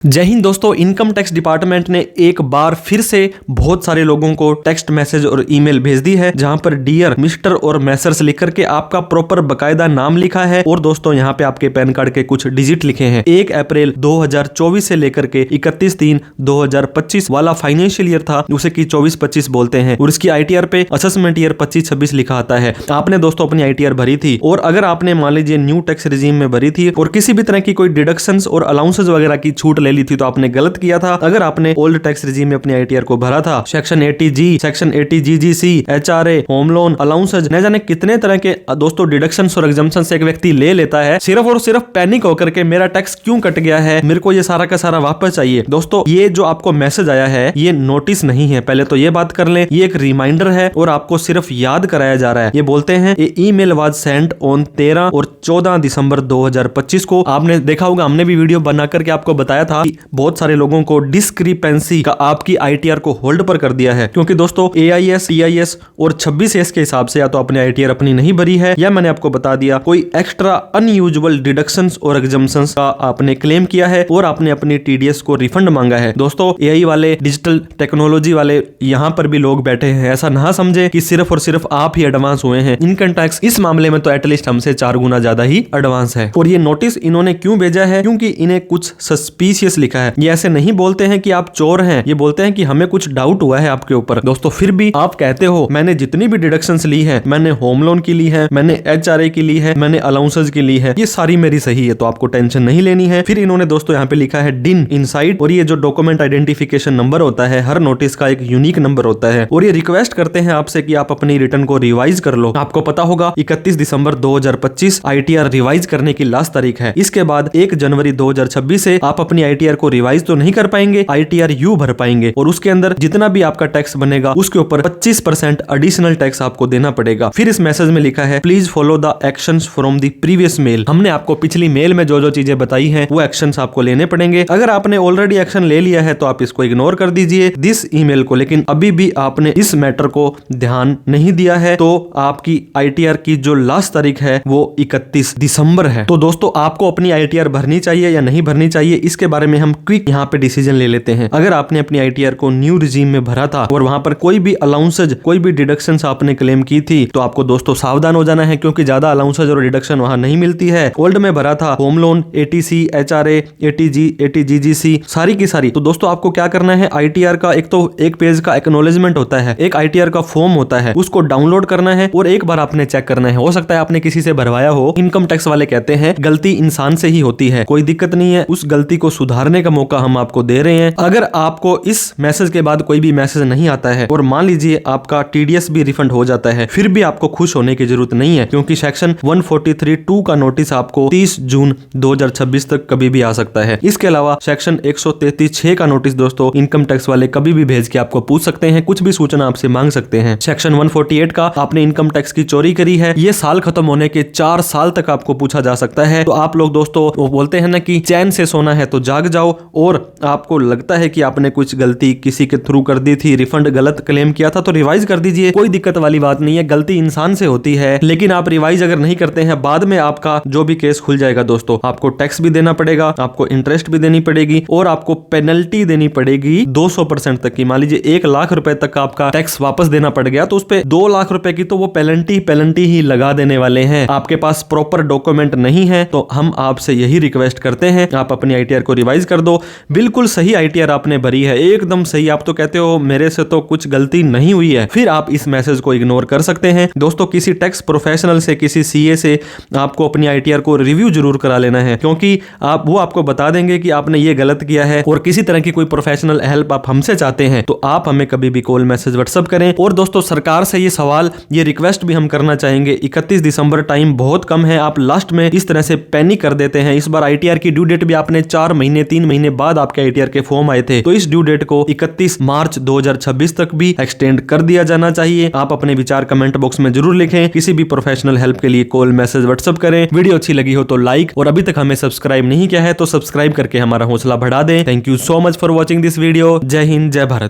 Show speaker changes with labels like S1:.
S1: जय हिंद दोस्तों। Income tax department ने एक बार फिर से बहुत सारे लोगों को टेक्स्ट मैसेज और ईमेल भेज दी है, जहां पर डियर मिस्टर और मैसर्स लिख करके आपका प्रॉपर बकायदा नाम लिखा है और दोस्तों यहां पे आपके पैन कार्ड के कुछ डिजिट लिखे हैं। 1 अप्रैल 2024 से लेकर के 31/3/2025 वाला फाइनेंशियल ईयर था, उसे की 24-25 बोलते हैं और इसकी आईटीआर पे असेसमेंट ईयर 25-26 लिखा आता है। आपने दोस्तों अपनी आईटीआर भरी थी और अगर आपने मान लीजिए न्यू टैक्स रिजीम में भरी थी और किसी भी तरह की कोई डिडक्शंस और अलाउंसेस वगैरह की छूट ली थी तो आपने गलत किया था। अगर आपने ओल्ड टैक्स रिजीम में अपनी आईटीआर को भरा था, section 80G, section 80GGC, HRA, home loan, allowances, न जाने कितने तरह के दोस्तों डिडक्शंस और एग्जम्पशन से एक व्यक्ति ले लेता है सिर्फ और सिर्फ पैनिक होकर के मेरा टैक्स क्यों कट गया है, मेरे को ये सारा का सारा वापस चाहिए। दोस्तों ये जो आपको मैसेज आया है ये नोटिस नहीं है, पहले तो ये बात कर लें, ये एक रिमाइंडर है और आपको सिर्फ याद कराया जा रहा है। ये बोलते हैं ये ईमेल वाज सेंट ऑन 13 और 14 दिसंबर 2025 को। आपने देखा होगा, हमने भी वीडियो बना करके आपको बताया था कि बहुत सारे लोगों को डिस्क्रिपेंसी का आपकी आईटीआर को होल्ड पर कर दिया है, क्योंकि दोस्तों एआईएस, टीआईएस और 26S के हिसाब से या तो आपने आईटीआर अपनी नहीं भरी है या मैंने आपको बता दिया कोई एक्स्ट्रा अनयूजुअल डिडक्शंस और एग्जम्पशंस का आपने क्लेम किया है और आपने अपनी टीडीएस को रिफंड मांगा है। दोस्तों एआई वाले, डिजिटल टेक्नोलॉजी वाले यहाँ पर भी लोग बैठे हैं, ऐसा ना समझे कि सिर्फ और सिर्फ आप ही एडवांस हुए हैं। इनकम टैक्स इस मामले में तो एटलीस्ट हमसे 4 गुना ज्यादा ही एडवांस है। और ये नोटिस इन्होंने क्यों भेजा है, क्योंकि इन्हें कुछ सस्पिशियस लिखा है। ये ऐसे नहीं बोलते हैं कि आप चोर हैं, ये बोलते हैं कि हमें कुछ डाउट हुआ है आपके ऊपर। दोस्तों फिर भी आप कहते हो मैंने जितनी भी डिडक्शंस ली है, मैंने होम लोन की ली है, मैंने एचआरए की ली है, मैंने अलाउंसेज की ली है, ये सारी मेरी सही है, तो आपको टेंशन नहीं लेनी है। फिर इन्होंने दोस्तों यहाँ पे लिखा है डिन इनसाइड, और ये जो डॉक्यूमेंट आइडेंटिफिकेशन नंबर होता है, हर नोटिस का एक यूनिक नंबर होता है और ये रिक्वेस्ट करते हैं आपसे कि आप अपनी रिटर्न को रिवाइज कर लो। आपको पता होगा 31 दिसंबर 2025 आईटीआर रिवाइज करने की लास्ट तारीख है। इसके बाद 1 जनवरी 2026 से आप अपनी आईटीआर को रिवाइज तो नहीं कर पाएंगे, आईटीआर यू भर पाएंगे और उसके अंदर जितना भी आपका टैक्स बनेगा उसके ऊपर 25% एडिशनल टैक्स आपको देना पड़ेगा। फिर इस मैसेज में लिखा है please follow the actions from the previous mail. हमने आपको पिछली मेल में जो जो चीजें बताई हैं वो एक्शंस आपको लेने पड़ेंगे। अगर आपने ऑलरेडी एक्शन ले लिया है तो आप इसको इग्नोर कर दीजिए दिस ईमेल को, लेकिन अभी भी आपने इस मैटर को ध्यान नहीं दिया है तो आपकी आईटीआर की जो लास्ट तारीख है वो 31 दिसंबर है। तो दोस्तों आपको अपनी आईटीआर भरनी चाहिए या नहीं भरनी चाहिए, इसके बारे में हम क्विक यहाँ पे डिसीजन ले लेते हैं। अगर आपने अपनी आईटीआर को न्यू रिजीम में भरा था और वहां पर कोई भी अलाउंसेज, कोई भी डिडक्शंस आपने क्लेम की थी तो आपको दोस्तों सावधान हो जाना है, क्योंकि ज्यादा अलाउंसेज और डिडक्शन वहां नहीं मिलती है। ओल्ड में भरा था home loan, ATC, HRA, ATG, ATGGC, सारी की सारी, तो दोस्तों आपको क्या करना है, आईटीआर का एक तो एक पेज का एक्नॉलेजमेंट होता है, एक आईटीआर का फॉर्म होता है, उसको डाउनलोड करना है और एक बार आपने चेक करना है। हो सकता है आपने किसी से भरवाया हो, इनकम टैक्स वाले कहते हैं गलती इंसान से ही होती है, कोई दिक्कत नहीं है, उस गलती को सुधारने का मौका हम आपको दे रहे हैं। अगर आपको इस मैसेज के बाद कोई भी मैसेज नहीं आता है और मान लीजिए आपका टीडीएस भी रिफंड हो जाता है, फिर भी आपको खुश होने की जरूरत नहीं है, क्योंकि सेक्शन 143(2) का नोटिस आपको 30 जून 2026 तक कभी भी आ सकता है। इसके अलावा सेक्शन 133(6) का नोटिस दोस्तों इनकम टैक्स वाले कभी भी भेज के आपको पूछ सकते हैं, कुछ भी सूचना आपसे मांग सकते हैं। सेक्शन 148 का आपने इनकम टैक्स की चोरी करी है, ये साल खत्म होने के 4 साल तक आपको पूछा जा सकता है। तो आप लोग दोस्तों वो बोलते हैं ना कि चैन से सोना है तो जाग जाओ, और आपको लगता है कि आपने कुछ गलती किसी के थ्रू कर दी थी, रिफंड गलत क्लेम किया था तो रिवाइज कर दीजिए, कोई दिक्कत वाली बात नहीं है, गलती इंसान से होती है। लेकिन आप रिवाइज अगर नहीं करते हैं, बाद में आपका जो भी केस खुल जाएगा दोस्तों, आपको टैक्स भी देना पड़ेगा, आपको इंटरेस्ट भी देनी पड़ेगी और आपको पेनल्टी देनी पड़ेगी 200% तक की। मान लीजिए 1 लाख रुपए तक का आपका टैक्स वापस देना पड़ गया तो उस पे 2 लाख रुपए की तो वो पेनल्टी ही लगा देने वाले हैं। आपके पास प्रॉपर डॉक्यूमेंट नहीं है तो हम आपसे यही रिक्वेस्ट करते हैं, आप अपनी आईटीआर को रिवाइज कर दो। बिल्कुल सही आईटीआर आपने भरी है, एकदम सही। आप तो कहते हो मेरे से तो कुछ गलती नहीं हुई है, फिर आप इस मैसेज को इग्नोर कर सकते हैं। दोस्तों किसी टैक्स प्रोफेशनल से, किसी सीए से आपको अपनी आईटीआर को रिव्यू जरूर करा लेना है, क्योंकि वो आपको बता देंगे कि आपने ये गलत किया है। और किसी तरह की कोई प्रोफेशनल हेल्प आप हमसे चाहते हैं तो आप हमें कभी भी कॉल, मैसेज, व्हाट्सएप करें। और दोस्तों सरकार से ये सवाल, ये रिक्वेस्ट भी हम करना चाहेंगे, 31 दिसंबर टाइम बहुत कम है, आप लास्ट में इस तरह से पैनिक कर देते हैं। इस बार आईटीआर की ड्यू डेट भी आपने 4 महीने 3 महीने बाद आपके आईटीआर के फॉर्म आए थे, तो इस ड्यू डेट को 31 मार्च 2026 तक भी एक्सटेंड कर दिया जाना चाहिए। आप अपने विचार कमेंट बॉक्स में जरूर लिखें। किसी भी प्रोफेशनल हेल्प के लिए कॉल, मैसेज, व्हाट्सएप करें। वीडियो अच्छी लगी हो तो लाइक, और अभी तक हमें सब्सक्राइब नहीं किया है तो सब्सक्राइब करके हमारा हौसला बढ़ा दें। Thank you so much for watching this video. जय हिंद, जय भारत।